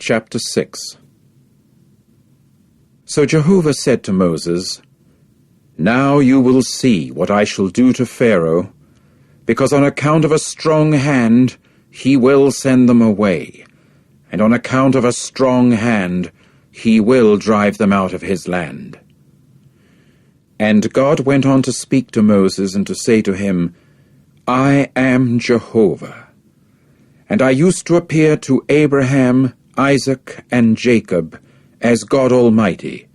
Chapter 6. So Jehovah said to Moses, "Now you will see what I shall do to Pharaoh, because on account of a strong hand he will send them away, and on account of a strong hand he will drive them out of his land." And God went on to speak to Moses and to say to him, "I am Jehovah, and I used to appear to Abraham, Isaac, and Jacob as God Almighty,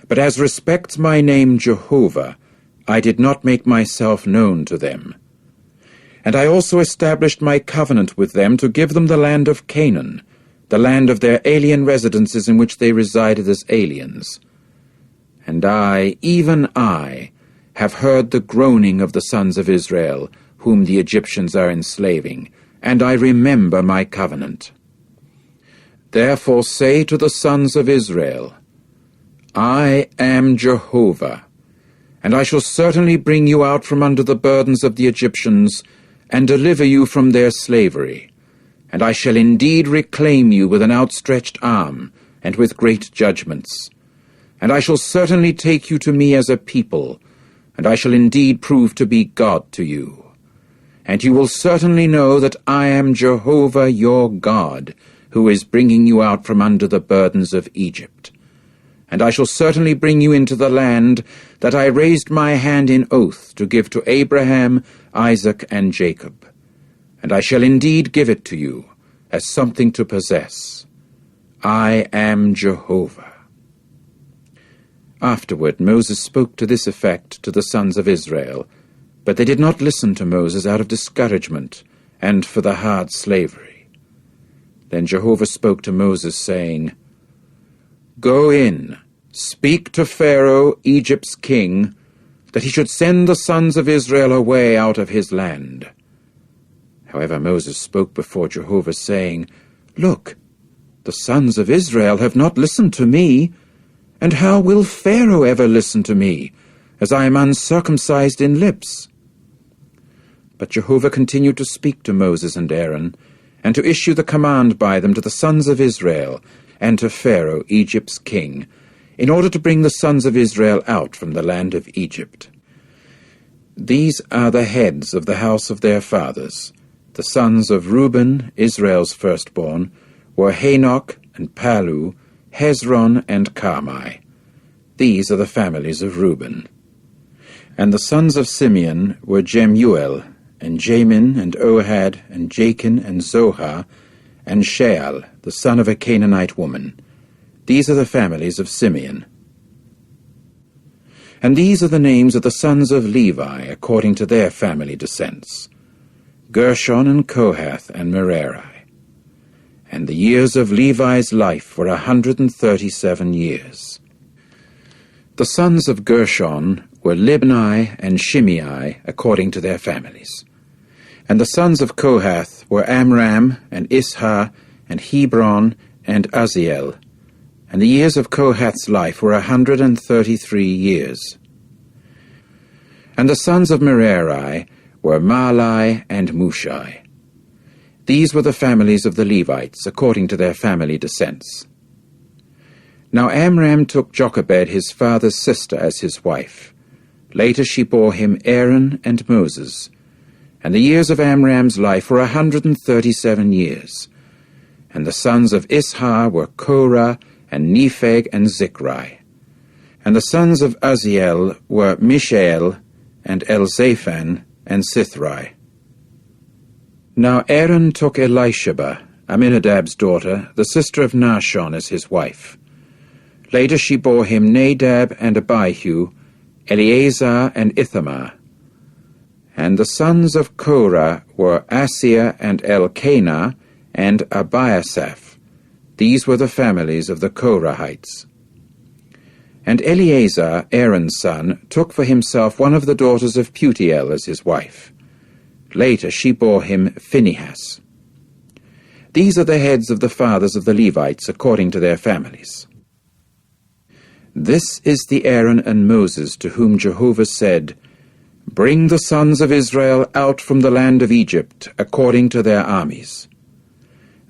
but as respects my name Jehovah, I did not make myself known to them. And I also established my covenant with them to give them the land of Canaan, the land of their alien residences in which they resided as aliens. And I, even I, have heard the groaning of the sons of Israel, whom the Egyptians are enslaving, and I remember my covenant. Therefore say to the sons of Israel, I am Jehovah, and I shall certainly bring you out from under the burdens of the Egyptians, and deliver you from their slavery. And I shall indeed reclaim you with an outstretched arm, and with great judgments. And I shall certainly take you to me as a people, and I shall indeed prove to be God to you. And you will certainly know that I am Jehovah your God, who is bringing you out from under the burdens of Egypt. And I shall certainly bring you into the land that I raised my hand in oath to give to Abraham, Isaac, and Jacob. And I shall indeed give it to you as something to possess. I am Jehovah." Afterward Moses spoke to this effect to the sons of Israel, but they did not listen to Moses out of discouragement and for the hard slavery. Then Jehovah spoke to Moses, saying, "Go in, speak to Pharaoh, Egypt's king, that he should send the sons of Israel away out of his land." However, Moses spoke before Jehovah, saying, "Look, the sons of Israel have not listened to me, and how will Pharaoh ever listen to me, as I am uncircumcised in lips?" But Jehovah continued to speak to Moses and Aaron, and to issue the command by them to the sons of Israel, and to Pharaoh, Egypt's king, in order to bring the sons of Israel out from the land of Egypt. These are the heads of the house of their fathers. The sons of Reuben, Israel's firstborn, were Hanok and Palu, Hezron and Carmi. These are the families of Reuben. And the sons of Simeon were Jemuel, and Jamin, and Ohad, and Jachin, and Zohar, and Sheal, the son of a Canaanite woman. These are the families of Simeon. And these are the names of the sons of Levi, according to their family descents: Gershon, and Kohath, and Merari. And the years of Levi's life were 137 years. The sons of Gershon were Libni and Shimei, according to their families. And the sons of Kohath were Amram, and Ishar, and Hebron, and Uzziel. And the years of Kohath's life were 133 years. And the sons of Merari were Mahli and Mushai. These were the families of the Levites, according to their family descents. Now Amram took Jochebed his father's sister as his wife. Later she bore him Aaron and Moses. And the years of Amram's life were 137 years. And the sons of Ishar were Korah, and Nepheg, and Zichri. And the sons of Uzziel were Mishael, and Elzaphan, and Sithri. Now Aaron took Elisheba, Amminadab's daughter, the sister of Nahshon, as his wife. Later she bore him Nadab and Abihu, Eleazar and Ithamar. And the sons of Korah were Asir and Elkanah and Abiasaph. These were the families of the Korahites. And Eleazar, Aaron's son, took for himself one of the daughters of Putiel as his wife. Later she bore him Phinehas. These are the heads of the fathers of the Levites according to their families. This is the Aaron and Moses to whom Jehovah said, "Bring the sons of Israel out from the land of Egypt according to their armies."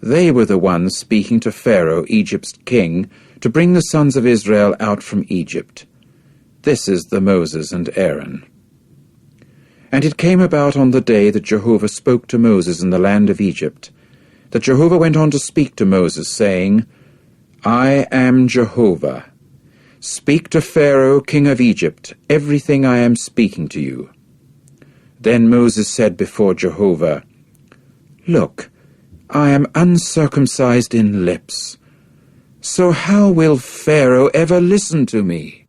They were the ones speaking to Pharaoh, Egypt's king, to bring the sons of Israel out from Egypt. This is the Moses and Aaron. And it came about on the day that Jehovah spoke to Moses in the land of Egypt, that Jehovah went on to speak to Moses, saying, I am Jehovah. Speak to Pharaoh, king of Egypt, everything I am speaking to you. Then Moses said before Jehovah, Look, I am uncircumcised in lips. So how will Pharaoh ever listen to me?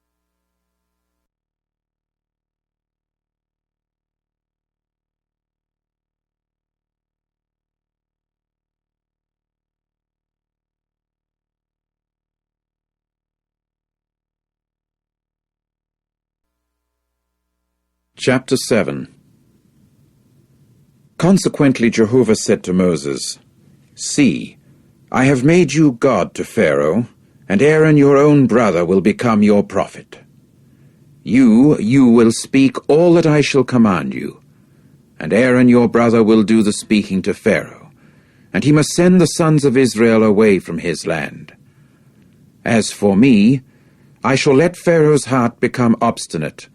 Chapter 7. Consequently Jehovah said to Moses, See, I have made you God to Pharaoh, and Aaron your own brother will become your prophet. You will speak all that I shall command you, and Aaron your brother will do the speaking to Pharaoh, and he must send the sons of Israel away from his land. As for me, I shall let Pharaoh's heart become obstinate,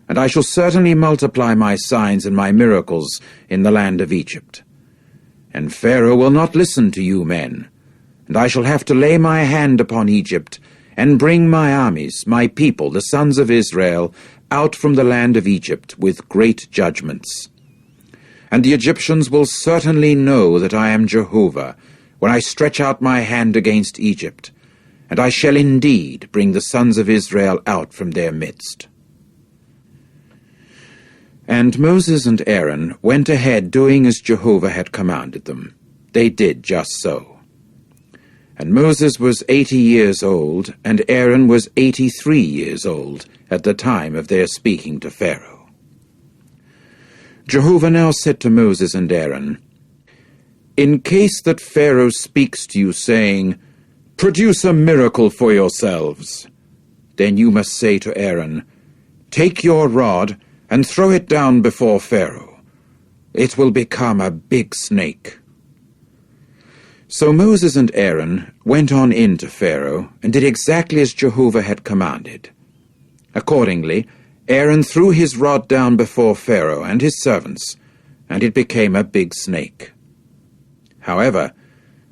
and I shall certainly multiply my signs and my miracles in the land of Egypt. And Pharaoh will not listen to you men, and I shall have to lay my hand upon Egypt, and bring my armies, my people, the sons of Israel, out from the land of Egypt with great judgments. And the Egyptians will certainly know that I am Jehovah, when I stretch out my hand against Egypt, and I shall indeed bring the sons of Israel out from their midst. And Moses and Aaron went ahead doing as Jehovah had commanded them. They did just so. And Moses was 80 years old, and Aaron was 83 years old at the time of their speaking to Pharaoh. Jehovah now said to Moses and Aaron, In case that Pharaoh speaks to you, saying, Produce a miracle for yourselves, then you must say to Aaron, Take your rod, and throw it down before Pharaoh. It will become a big snake. So Moses and Aaron went on in to Pharaoh, and did exactly as Jehovah had commanded. Accordingly, Aaron threw his rod down before Pharaoh and his servants, and it became a big snake. However,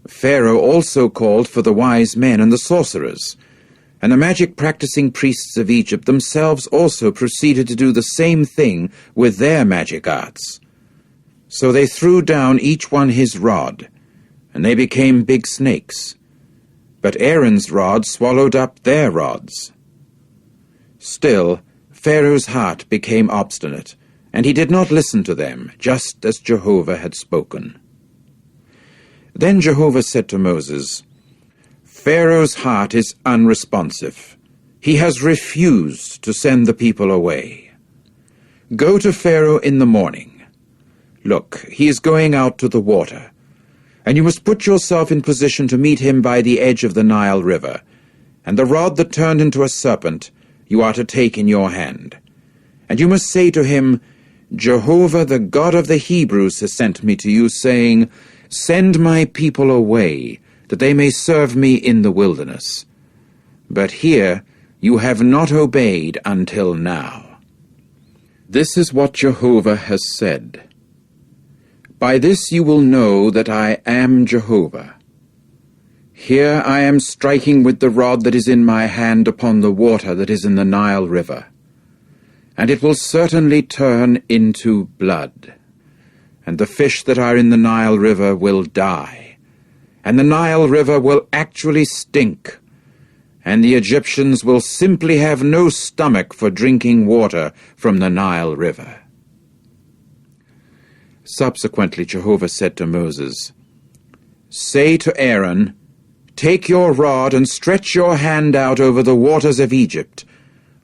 Pharaoh also called for the wise men and the sorcerers, and the magic-practicing priests of Egypt themselves also proceeded to do the same thing with their magic arts. So they threw down each one his rod, and they became big snakes. But Aaron's rod swallowed up their rods. Still, Pharaoh's heart became obstinate, and he did not listen to them, just as Jehovah had spoken. Then Jehovah said to Moses, Pharaoh's heart is unresponsive. He has refused to send the people away. Go to Pharaoh in the morning. Look, he is going out to the water, and you must put yourself in position to meet him by the edge of the Nile River, and the rod that turned into a serpent you are to take in your hand. And you must say to him, Jehovah, the God of the Hebrews, has sent me to you, saying, Send my people away, that they may serve me in the wilderness. But here you have not obeyed until now. This is what Jehovah has said. By this you will know that I am Jehovah. Here I am striking with the rod that is in my hand upon the water that is in the Nile River, and it will certainly turn into blood, and the fish that are in the Nile River will die. And the Nile River will actually stink, and the Egyptians will simply have no stomach for drinking water from the Nile River. Subsequently Jehovah said to Moses, Say to Aaron, Take your rod and stretch your hand out over the waters of Egypt,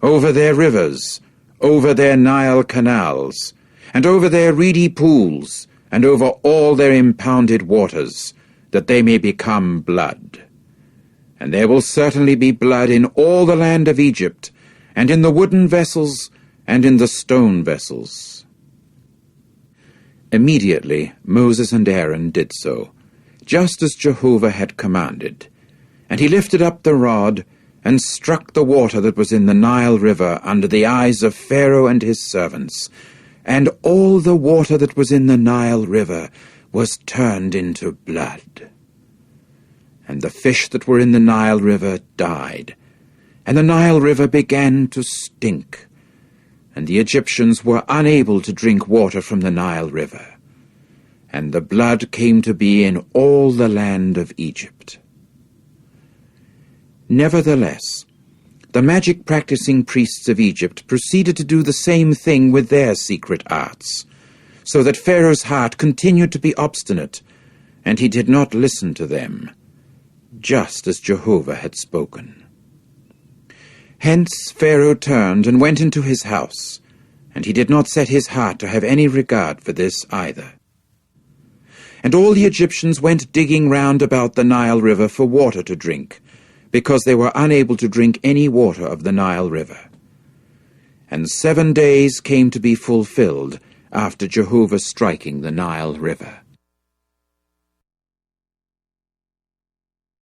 over their rivers, over their Nile canals, and over their reedy pools, and over all their impounded waters, that they may become blood. And there will certainly be blood in all the land of Egypt, and in the wooden vessels, and in the stone vessels. Immediately Moses and Aaron did so, just as Jehovah had commanded. And he lifted up the rod, and struck the water that was in the Nile River under the eyes of Pharaoh and his servants, and all the water that was in the Nile River was turned into blood. And the fish that were in the Nile River died, and the Nile River began to stink, and the Egyptians were unable to drink water from the Nile River, and the blood came to be in all the land of Egypt. Nevertheless, the magic-practicing priests of Egypt proceeded to do the same thing with their secret arts, so that Pharaoh's heart continued to be obstinate, and he did not listen to them, just as Jehovah had spoken. Hence Pharaoh turned and went into his house, and he did not set his heart to have any regard for this either. And all the Egyptians went digging round about the Nile River for water to drink, because they were unable to drink any water of the Nile River. And 7 days came to be fulfilled after Jehovah striking the Nile River.